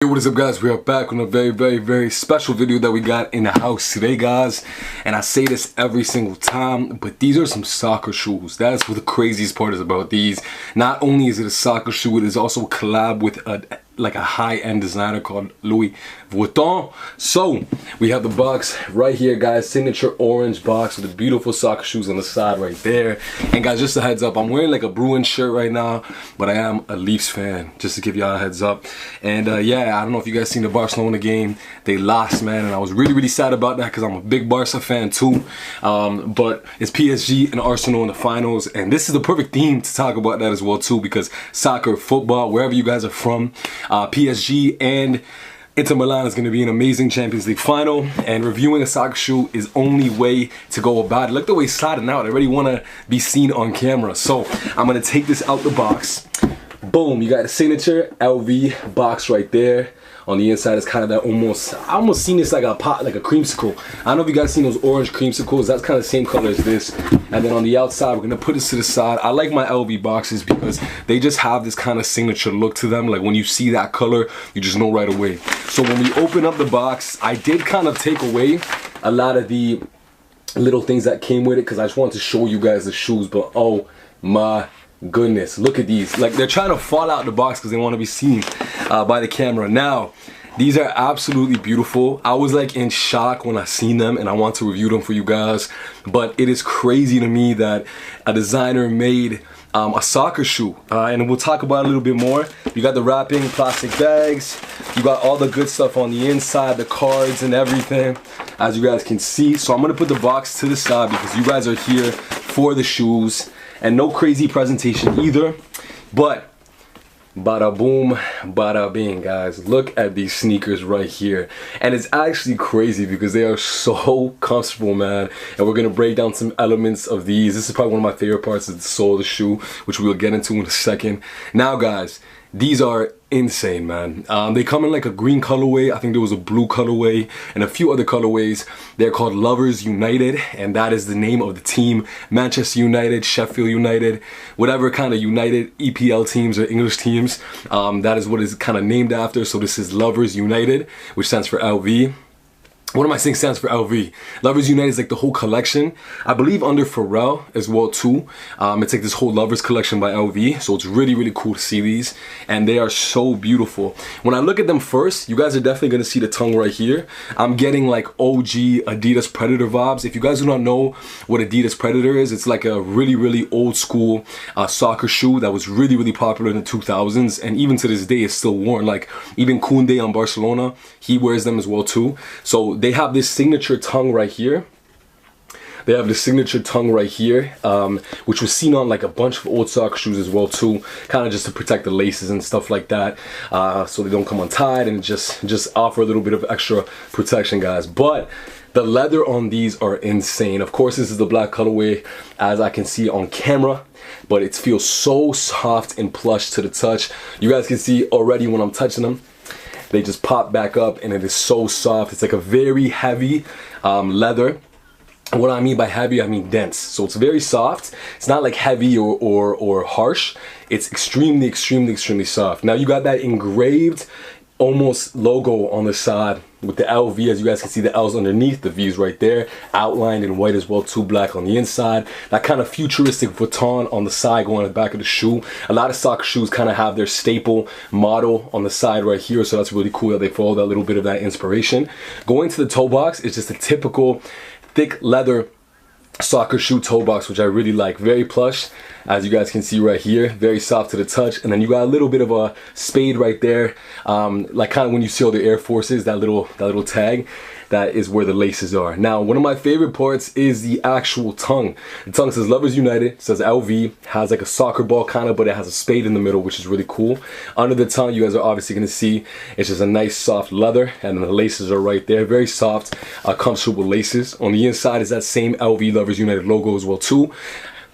Hey, what is up guys? We are back on a very special video that we got in the house today, guys. And I say this every single time, but these are some soccer shoes. That's what the craziest part is about these. Not only is it a soccer shoe, it is also a collab with a high-end designer called Louis Vuitton. So we have the box right here, guys. Signature orange box with the beautiful soccer shoes on the side right there. And guys, just a heads up, I'm wearing like a Bruin shirt right now, but I am a Leafs fan, just to give y'all a heads up. And yeah, I don't know if you guys seen the Barcelona game. They lost, man, and I was really sad about that because I'm a big Barca fan too. But it's PSG and Arsenal in the finals, and this is the perfect theme to talk about that as well too, because soccer, football, wherever you guys are from, PSG and Inter Milan is going to be an amazing Champions League final, and reviewing a soccer shoe is only way to go about it. Look the way it's sliding out. I already want to be seen on camera. So I'm going to take this out the box. Boom, you got a signature LV box right there. On the inside is kind of that I almost seen this like a pot, like a creamsicle. I don't know if you guys seen those orange creamsicles. That's kind of the same color as this. And then on the outside, we're gonna put this to the side. I like my LV boxes because they just have this kind of signature look to them. Like when you see that color, you just know right away. So when we open up the box, I did kind of take away a lot of the little things that came with it because I just wanted to show you guys the shoes. But oh my goodness, look at these. Like they're trying to fall out the box because they want to be seen by the camera. Now these are absolutely beautiful. I was like in shock when I seen them, and I want to review them for you guys. But it is crazy to me that a designer made a soccer shoe, and we'll talk about it a little bit more. You got the wrapping, plastic bags, you got all the good stuff on the inside, the cards and everything, as you guys can see. So I'm gonna put the box to the side because you guys are here for the shoes. And no crazy presentation either, but bada boom, bada bing, guys. Look at these sneakers right here. And it's actually crazy because they are so comfortable, man. And we're gonna break down some elements of these. This is probably one of my favorite parts of the sole of the shoe, which we'll get into in a second. Now, guys, these are insane, man. They come in like a green colorway. I think there was a blue colorway and a few other colorways. They're called Lovers United, and that is the name of the team. Manchester United, Sheffield United, whatever kind of United EPL teams or English teams, that is what it's kind of named after. So this is Lovers United, which stands for LV. What am I saying stands for LV? Lovers United is like the whole collection. I believe under Pharrell as well too. It's like this whole Lovers collection by LV. So it's really cool to see these. And they are so beautiful. When I look at them first, you guys are definitely going to see the tongue right here. I'm getting like OG Adidas Predator vibes. If you guys do not know what Adidas Predator is, it's like a really old school soccer shoe that was really popular in the 2000s. And even to this day, it's still worn. Like even Koundé on Barcelona, he wears them as well too. So they have this signature tongue right here. They have the signature tongue right here, which was seen on like a bunch of old soccer shoes as well too, kind of just to protect the laces and stuff like that, so they don't come untied, and just offer a little bit of extra protection, guys. But the leather on these are insane. Of course, this is the black colorway, as I can see on camera, but it feels so soft and plush to the touch. You guys can see already when I'm touching them, they just pop back up, and it is so soft. It's like a very heavy leather. And what I mean by heavy, I mean dense. So it's very soft. It's not like heavy or harsh. It's extremely soft. Now you got that engraved almost logo on the side with the LV. As you guys can see, the L's underneath, the V's right there, outlined in white as well too, black on the inside. That kind of futuristic Vuitton on the side going on the back of the shoe. A lot of soccer shoes kind of have their staple model on the side right here, so that's really cool that they follow that little bit of that inspiration. Going to the toe box, it's just a typical thick leather soccer shoe toe box, which I really like. Very plush, as you guys can see right here, very soft to the touch. And then you got a little bit of a spade right there, like kind of when you see all the Air Forces, that little tag, that is where the laces are. Now, one of my favorite parts is the actual tongue. The tongue says Lovers United, says LV, has like a soccer ball kind of, but it has a spade in the middle, which is really cool. Under the tongue, you guys are obviously gonna see it's just a nice soft leather, and then the laces are right there, very soft, comfortable laces. On the inside is that same LV Lovers United logo as well too.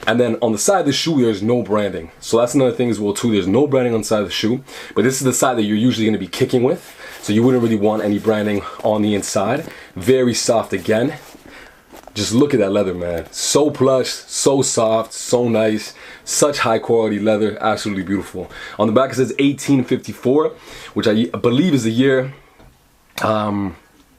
And then on the side of the shoe, there's no branding. So that's another thing as well too. There's no branding on the side of the shoe, but this is the side that you're usually gonna be kicking with. So you wouldn't really want any branding on the inside. Very soft again. just look at that leather, man. So plush, so soft, so nice, such high quality leather, absolutely beautiful. On the back it says 1854, which I believe is the year.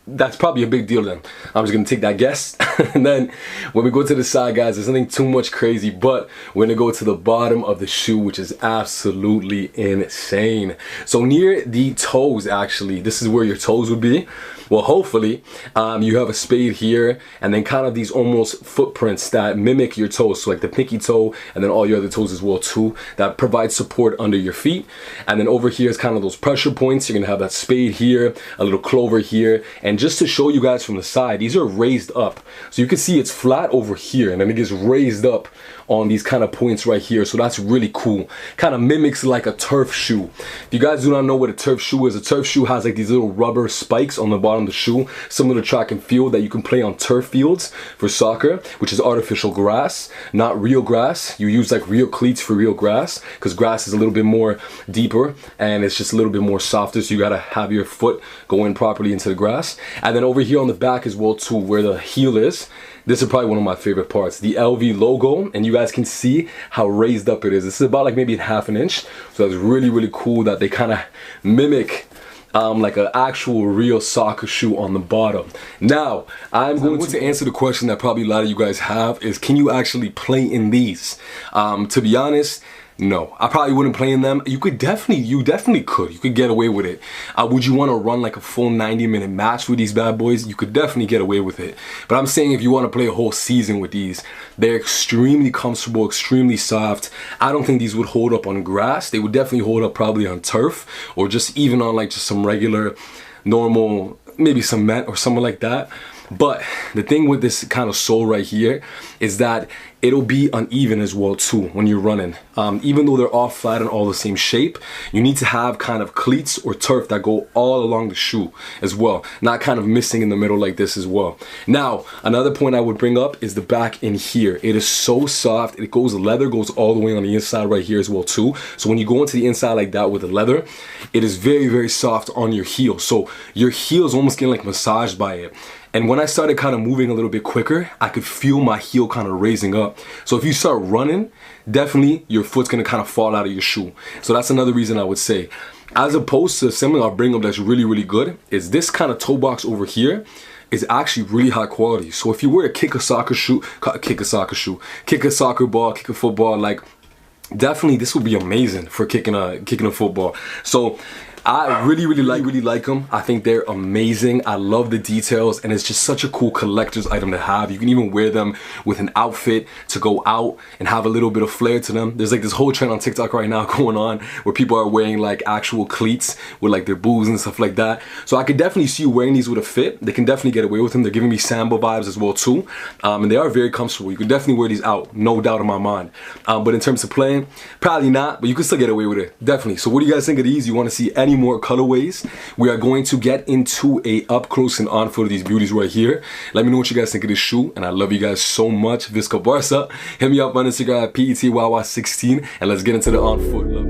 That's probably a big deal then. I'm just gonna take that guess. And then when we go to the side, guys, there's nothing too much crazy, but we're gonna go to the bottom of the shoe, which is absolutely insane. So near the toes, actually, this is where your toes would be. Well, hopefully, you have a spade here, and then kind of these almost footprints that mimic your toes, so like the pinky toe, and then all your other toes as well too, that provide support under your feet. And then over here is kind of those pressure points. You're gonna have that spade here, a little clover here, and just to show you guys from the side, these are raised up. So you can see it's flat over here, and then it gets raised up on these kind of points right here. So that's really cool. Kind of mimics like a turf shoe. If you guys do not know what a turf shoe is, a turf shoe has like these little rubber spikes on the bottom of the shoe, similar to track and field, that you can play on turf fields for soccer, which is artificial grass, not real grass. You use like real cleats for real grass, because grass is a little bit more deeper and it's just a little bit more softer, so you gotta have your foot go in properly into the grass. And then over here on the back as well too, where the heel is, this is probably one of my favorite parts, the LV logo, and you guys can see how raised up it is. This is about like maybe ½ an inch, so that's really, really cool that they kind of mimic like an actual real soccer shoe on the bottom. Now, I'm going to answer the question that probably a lot of you guys have, is can you actually play in these? To be honest, no, I probably wouldn't play in them. You definitely could. You could get away with it. Would you want to run like a full 90-minute match with these bad boys? You could definitely get away with it. But I'm saying if you want to play a whole season with these, they're extremely comfortable, extremely soft. I don't think these would hold up on grass. They would definitely hold up probably on turf, or just even on like just some regular, normal, maybe cement or something like that. But the thing with this kind of sole right here is that it'll be uneven as well too when you're running. Even though they're all flat and all the same shape, you need to have kind of cleats or turf that go all along the shoe as well, not kind of missing in the middle like this as well. Now, another point I would bring up is the back in here. It is so soft. It goes, leather goes all the way on the inside right here as well too. So when you go into the inside like that with the leather, it is very, very soft on your heel. So your heel is almost getting like massaged by it. And when I started kind of moving a little bit quicker, I could feel my heel kind of raising up. So if you start running, definitely your foot's gonna kind of fall out of your shoe. So that's another reason I would say. As opposed to something I'll bring up that's really, really good, is this kind of toe box over here is actually really high quality. So if you were to kick a soccer ball, kick a football, like definitely this would be amazing for kicking a football. So I really like them. I think they're amazing. I love the details, and it's just such a cool collector's item to have. You can even wear them with an outfit to go out and have a little bit of flair to them. There's like this whole trend on TikTok right now going on where people are wearing like actual cleats with like their boots and stuff like that. So I could definitely see you wearing these with a fit. They can definitely get away with them. They're giving me Samba vibes as well too. And they are very comfortable. You can definitely wear these out, no doubt in my mind. But in terms of playing, probably not, but you can still get away with it, definitely. So what do you guys think of these? You want to see any more colorways? We are going to get into a up close and on foot of these beauties right here. Let me know what you guys think of this shoe, and I love you guys so much. Visca Barca. Hit me up on Instagram at PETYY16, and let's get into the on foot. Love.